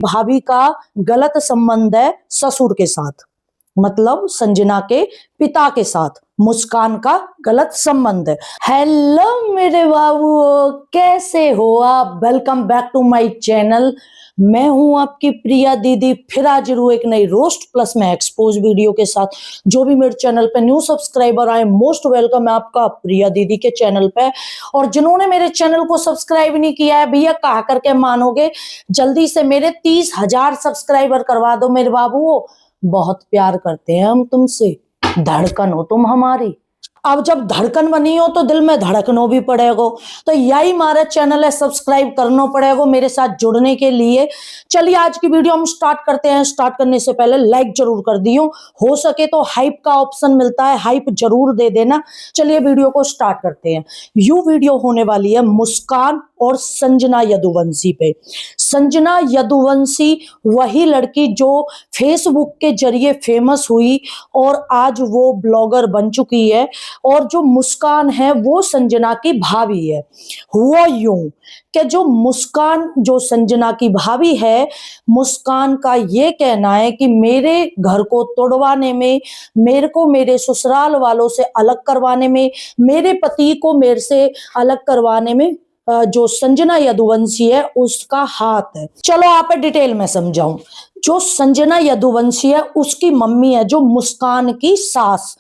भाभी का गलत संबंध है ससुर के साथ, मतलब संजना के पिता के साथ मुस्कान का गलत संबंध है। हेलो मेरे बाबू, कैसे हो आप? Welcome back to my channel. मैं हूं आपकी प्रिया दीदी, फिर हाजिर हूं एक नई रोस्ट प्लस में एक्सपोज वीडियो के साथ। जो भी मेरे चैनल पे न्यू सब्सक्राइबर आए, मोस्ट वेलकम है आपका प्रिया दीदी के चैनल पे। और जिन्होंने मेरे चैनल को सब्सक्राइब नहीं किया है, भैया कहा करके मानोगे, जल्दी से मेरे 30,000 सब्सक्राइबर करवा दो मेरे बाबू। बहुत प्यार करते हैं हम तुमसे, धड़कन हो तुम हमारी। अब जब धड़कन बनी हो तो दिल में धड़कनो भी पड़ेगा, तो यही हमारा चैनल है, सब्सक्राइब करना पड़ेगा मेरे साथ जुड़ने के लिए। चलिए आज की वीडियो हम स्टार्ट करते हैं। स्टार्ट करने से पहले लाइक जरूर कर दियो, हो सके तो हाइप का ऑप्शन मिलता है, हाइप जरूर दे देना। चलिए वीडियो को स्टार्ट करते हैं। यू वीडियो होने वाली है मुस्कान और संजना यदुवंशी पे। संजना यदुवंशी वही लड़की जो फेसबुक के जरिए फेमस हुई और आज वो ब्लॉगर बन चुकी है, और जो मुस्कान है वो संजना की भाभी है। हुआ यूं कि जो मुस्कान, जो संजना की भाभी है, मुस्कान का ये कहना है कि मेरे घर को तोड़वाने में, मेरे को मेरे ससुराल वालों से अलग करवाने में, मेरे पति को मेरे से अलग करवाने में जो संजना यदुवंशी है उसका हाथ है। चलो आप डिटेल में समझाऊं। जो संजना यदुवंशी है उसकी मम्मी है, जो मुस्कान की सास,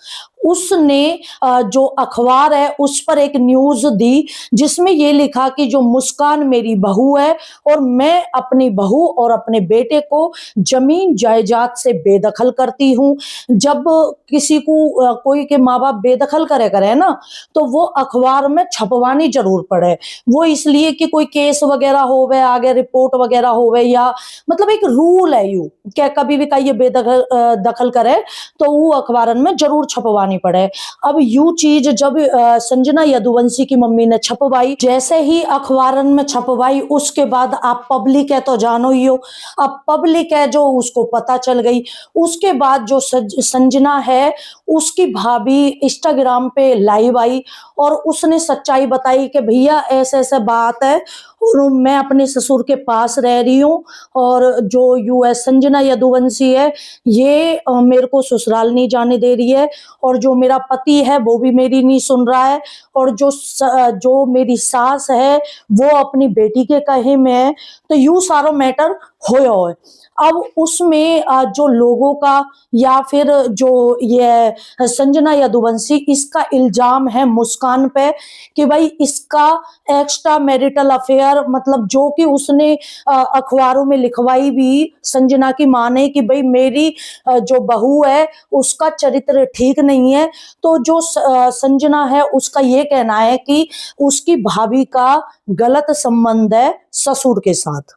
उसने जो अखबार है उस पर एक न्यूज दी जिसमें ये लिखा कि जो मुस्कान मेरी बहू है और मैं अपनी बहू और अपने बेटे को जमीन जायदाद से बेदखल करती हूँ। जब किसी को कोई के माँ बाप बेदखल करे ना, तो वो अखबार में छपवानी जरूर पड़े। वो इसलिए कि कोई केस वगैरह होवे, आगे रिपोर्ट वगैरह होवे, या मतलब एक रूल है यू क्या कभी भी कहीं बेदखल दखल करे तो वो अखबारन में जरूर छपवानी पड़े। अब यू चीज जब संजना यदुवंशी की मम्मी ने छपवाई, जैसे ही अखबारन में छपवाई उसके बाद आप पब्लिक है तो जानो ही हो, अब पब्लिक है जो उसको पता चल गई। उसके बाद जो संजना है उसकी भाभी इंस्टाग्राम पे लाइव आई और उसने सच्चाई बताई कि भैया ऐसे ऐसे बात है और मैं अपने ससुर के पास रह रही हूँ, और जो यूएस संजना यदुवंशी है ये मेरे को ससुराल नहीं जाने दे रही है, और जो मेरा पति है वो भी मेरी नहीं सुन रहा है, और जो मेरी सास है वो अपनी बेटी के कहे में है। तो यू सारा मैटर होया है। अब उसमें जो लोगों का या फिर जो ये संजना यदुवंशी, इसका इल्जाम है मुस्कान पे कि भाई इसका एक्स्ट्रा मैरिटल अफेयर, मतलब जो कि उसने अखबारों में लिखवाई भी संजना की मां ने कि भाई मेरी जो बहू है उसका चरित्र ठीक नहीं है। तो जो संजना है उसका ये कहना है कि उसकी भाभी का गलत संबंध है ससुर के साथ,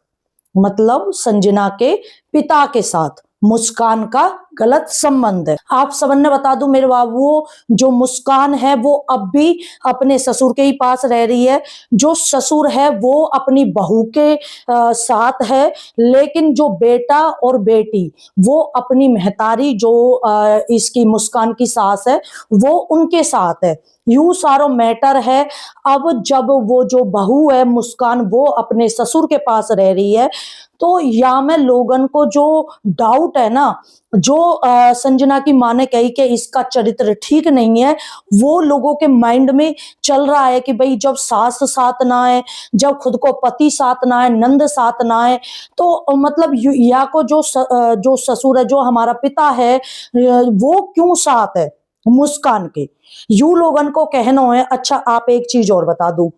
मतलब संजना के पिता के साथ मुस्कान का गलत संबंध है। आप सबने बता दूं मेरे बाबू, जो मुस्कान है वो अब भी अपने ससुर के ही पास रह रही है। जो ससुर है वो अपनी बहू के साथ है, लेकिन जो बेटा और बेटी वो अपनी महतारी, जो इसकी मुस्कान की सास है, वो उनके साथ है। यू सारो मैटर है। अब जब वो जो बहू है मुस्कान वो अपने ससुर के पास रह रही है, तो या में लोगन को जो डाउट है ना, जो संजना की मां ने कही कि इसका चरित्र ठीक नहीं है, वो लोगों के माइंड में चल रहा है कि भाई जब सास साथ ना है, जब खुद को पति साथ ना है, नंद साथ ना है, तो मतलब या को जो ससुर है, जो हमारा पिता है, वो क्यों साथ है मुस्कान के। यू लोगन को कहना है। अच्छा आप एक चीज और बता दूं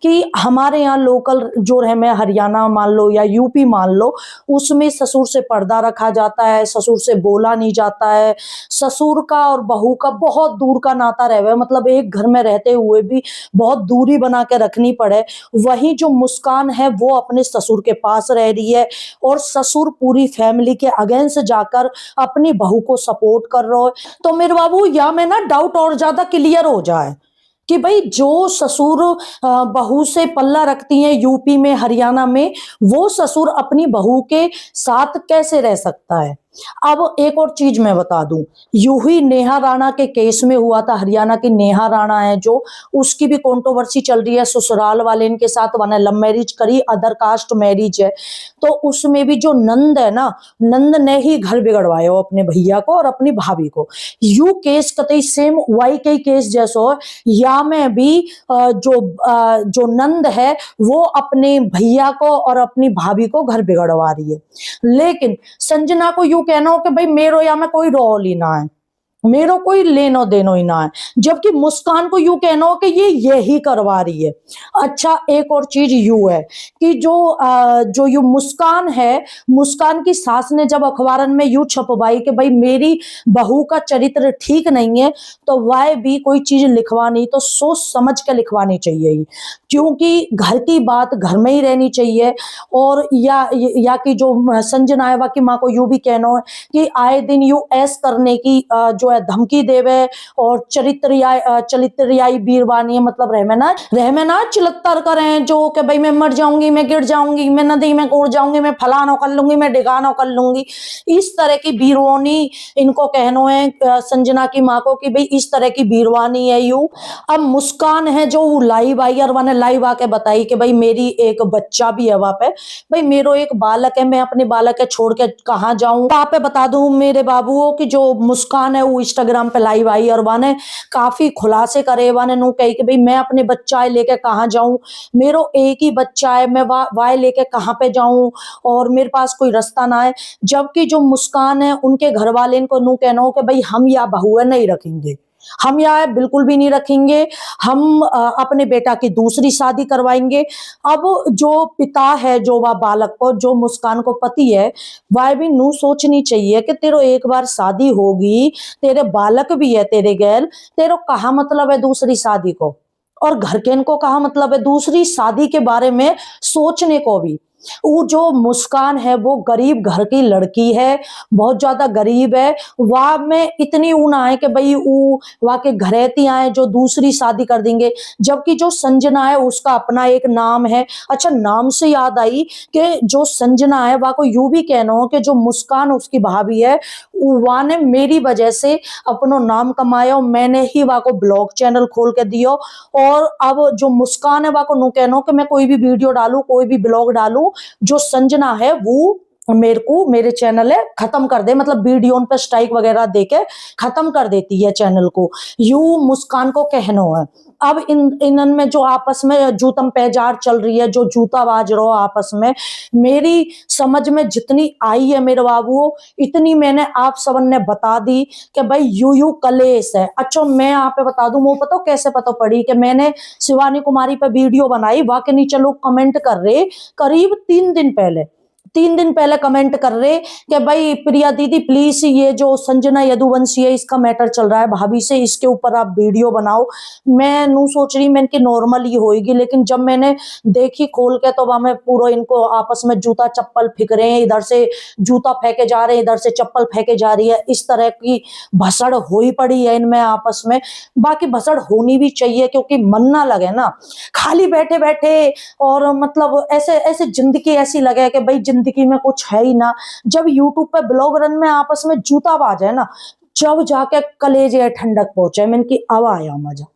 कि हमारे यहाँ लोकल जो है, मैं हरियाणा मान लो या यूपी मान लो, उसमें ससुर से पर्दा रखा जाता है, ससुर से बोला नहीं जाता है। ससुर का और बहू का बहुत दूर का नाता रहे, मतलब एक घर में रहते हुए भी बहुत दूरी बना के रखनी पड़े। वही जो मुस्कान है वो अपने ससुर के पास रह रही है, और ससुर पूरी फैमिली के अगेंस्ट जाकर अपनी बहू को सपोर्ट कर रहा है। तो मेरे बाबू या में ना डाउट और ज्यादा क्लियर हो जाए कि भाई जो ससुर बहू से पल्ला रखती हैं यूपी में, हरियाणा में, वो ससुर अपनी बहू के साथ कैसे रह सकता है। अब एक और चीज मैं बता दूं, यूं ही नेहा राणा के केस में हुआ था। हरियाणा की नेहा राणा है जो, उसकी भी कंट्रोवर्सी चल रही है। ससुराल वाले इनके साथ वन लव मैरिज करी, अदर कास्ट मैरिज है। तो उसमें भी जो नंद है ना, नंद ने ही घर बिगड़वाया हो अपने भैया को और अपनी भाभी को। यू केस कतई सेम वाई के केस जैसो है। या में भी जो नंद है वो अपने भैया को और अपनी भाभी को घर बिगड़वा रही है। लेकिन संजना को यूं कहना हो कि भाई मेरो या में कोई रोल ही ना है, मेरो कोई लेनो देनो ही ना है, जबकि मुस्कान को यूं कहना हो कि ये यही करवा रही है। अच्छा, एक और चीज यूं है कि जो यू मुस्कान है, मुस्कान की सास ने जब अखबारन में यूं छपवाई कि भाई मेरी बहू का चरित्र ठीक नहीं है, तो वह भी कोई चीज लिखवानी तो सोच समझ के लिखवानी चाहिए, क्योंकि घर की बात घर में ही रहनी चाहिए। और या कि जो संजना है की माँ को यूं भी कहना है कि आए दिन यू ऐस करने की जो है धमकी देवे, और चरित्रियाई बीरवानी है, मतलब रहमे ना चिलत्तर करें जो कि भाई मैं मर जाऊंगी, मैं गिर जाऊंगी, मैं नदी में कूद जाऊंगी, मैं फलाना कर लूंगी, मैं ढिकाना कर लूंगी। इस तरह की बीरवानी इनको कहनो है संजना की माँ को कि भाई इस तरह की बीरवानी है यू। अब मुस्कान है जो लाइव आई और मैंने लाइव आके बताई कि भाई मेरी एक बच्चा भी है वहां पे, भाई मेरो एक बालक है, मैं अपने बालक के छोड़ के कहाँ जाऊं। वहां पे बता दूं मेरे बाबुओं की जो मुस्कान है वो इंस्टाग्राम पे लाइव आई और वाने काफी खुलासे करे। वाने नु कही कि भाई मैं अपने बच्चा लेके कहाँ जाऊं, मेरो एक ही बच्चा है, मैं वाय लेके कहाँ पे जाऊं और मेरे पास कोई रास्ता ना है। जबकि जो मुस्कान है उनके घर वाले इनको नु कहना हो कि भाई हम या बहुए नहीं रखेंगे, हम यहाँ बिल्कुल भी नहीं रखेंगे, हम अपने बेटा की दूसरी शादी करवाएंगे। अब जो पिता है, जो वह बालक को, जो मुस्कान को पति है, वह भी नू सोचनी चाहिए कि तेरो एक बार शादी होगी, तेरे बालक भी है तेरे गैल, तेरो कहा मतलब है दूसरी शादी को, और घर के इनको कहा मतलब है दूसरी शादी के बारे में सोचने को भी। वो जो मुस्कान है वो गरीब घर की लड़की है, बहुत ज्यादा गरीब है। वह में इतनी ऊना है कि भाई वो वहां के घरेती आए जो दूसरी शादी कर देंगे। जबकि जो संजना है उसका अपना एक नाम है। अच्छा, नाम से याद आई कि जो संजना है वह को यूं भी कहना हो कि जो मुस्कान उसकी भाभी है, वह ने मेरी वजह से अपनो नाम कमाया, मैंने ही वह को ब्लॉग चैनल खोल के दियो। और अब जो मुस्कान है वह को नु कहना हो कि मैं कोई भी वीडियो डालू, कोई भी ब्लॉग डालू, जो संजना है वो मेरे को मेरे चैनल है खत्म कर दे, मतलब वीडियो पे स्ट्राइक वगैरह देके खत्म कर देती है चैनल को, यू मुस्कान को कहना है। अब इनन में जो आपस में जूतम पैजार चल रही है, जो जूता बाज रहो आपस में, मेरी समझ में जितनी आई है मेरे बाबू, इतनी मैंने आप सबन ने बता दी कि भाई यू कलेश है। अच्छा, मैं यहाँ पे बता दूं, वो पता कैसे पता पड़ी कि मैंने शिवानी कुमारी पे वीडियो बनाई, वाकई नीचे लोग कमेंट कर रहे, करीब 3 दिन पहले कमेंट कर रहे कि भाई प्रिया दीदी प्लीज ये जो संजना यदुवंशी है इसका मैटर चल रहा है भाभी से, इसके ऊपर आप वीडियो बनाओ। मैं नू सोच रही मैं कि नॉर्मल ही होएगी, लेकिन जब मैंने देखी खोल के तो वहां में पूरा इनको आपस में जूता चप्पल फेंक रहे हैं, इधर से जूता फेंके जा रहे हैं, इधर से चप्पल फेंके जा रही है। इस तरह की भसड़ हो ही पड़ी है इनमें आपस में। बाकी भसड़ होनी भी चाहिए क्योंकि मन ना लगे ना खाली बैठे बैठे, और मतलब ऐसे ऐसे जिंदगी ऐसी लगे कि भाई जिंदगी में कुछ है ही ना। जब यूट्यूब पे ब्लॉग रन में आपस में जूता बाजे ना, जब जाके कलेजे ठंडक पहुंचे, मैंने की अब आया मजा,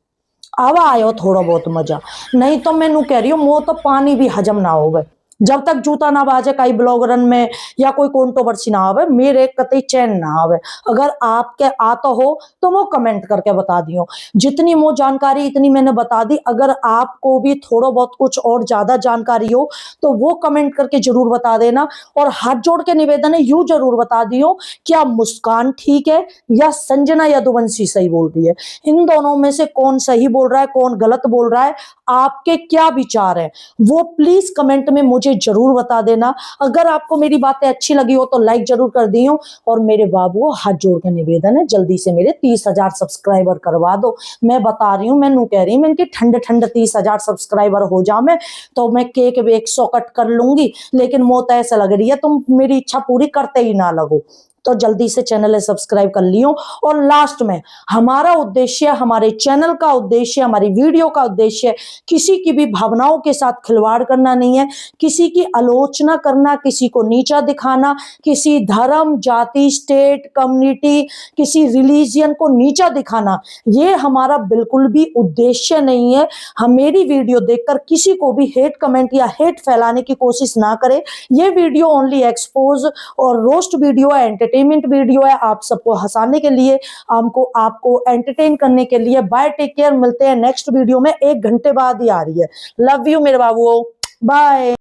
अब आयो थोड़ा बहुत मजा। नहीं तो मैं कह रही हूँ मुंह तो पानी भी हजम ना हो जब तक जूता ना बाजे कई ब्लॉगरन में या कोई कंट्रोवर्सी ना आवे, मेरे कतई चैन ना आवे। अगर आपके आता हो तो वो कमेंट करके बता दियो, जितनी वो जानकारी इतनी मैंने बता दी। अगर आपको भी थोड़ा बहुत कुछ और ज्यादा जानकारी हो तो वो कमेंट करके जरूर बता देना। और हाथ जोड़ के निवेदन है, यू जरूर बता दियो क्या मुस्कान ठीक है या संजना यदुवंशी सही बोल रही है। इन दोनों में से कौन सही बोल रहा है, कौन गलत बोल रहा है, आपके क्या विचार है, वो प्लीज कमेंट में मुझे जरूर बता देना। अगर आपको मेरी बातें अच्छी लगी हो तो लाइक जरूर कर दियो। और मेरे बाबू हाथ जोड़ के निवेदन है, जल्दी से मेरे 30,000 सब्सक्राइबर करवा दो। मैं बता रही हूँ, मैं नू कह रही हूँ, मैं इनकी ठंड 30,000 सब्सक्राइबर हो जा मैं तो मैं केक भी 100 कट कर लूंगी। लेकिन मौत ऐसा लग रही है तुम मेरी इच्छा पूरी करते ही ना लगो। तो जल्दी से चैनल सब्सक्राइब कर लियो। और लास्ट में हमारा उद्देश्य, हमारे चैनल का उद्देश्य, हमारी वीडियो का उद्देश्य किसी की भी भावनाओं के साथ खिलवाड़ करना नहीं है, किसी की आलोचना करना, किसी को नीचा दिखाना, किसी धर्म, जाति, स्टेट, कम्युनिटी, किसी रिलीजियन को नीचा दिखाना, ये हमारा बिल्कुल भी उद्देश्य नहीं है। हम मेरी वीडियो देखकर किसी को भी हेट कमेंट या हेट फैलाने की कोशिश ना करें। ये वीडियो ओनली एक्सपोज और रोस्ट वीडियो है, एंटरटेनमेंट वीडियो है, आप सबको हंसाने के लिए, आपको एंटरटेन करने के लिए। बाय, टेक केयर, मिलते हैं नेक्स्ट वीडियो में, 1 घंटे बाद ही आ रही है। लव यू मेरे बाबू, बाय।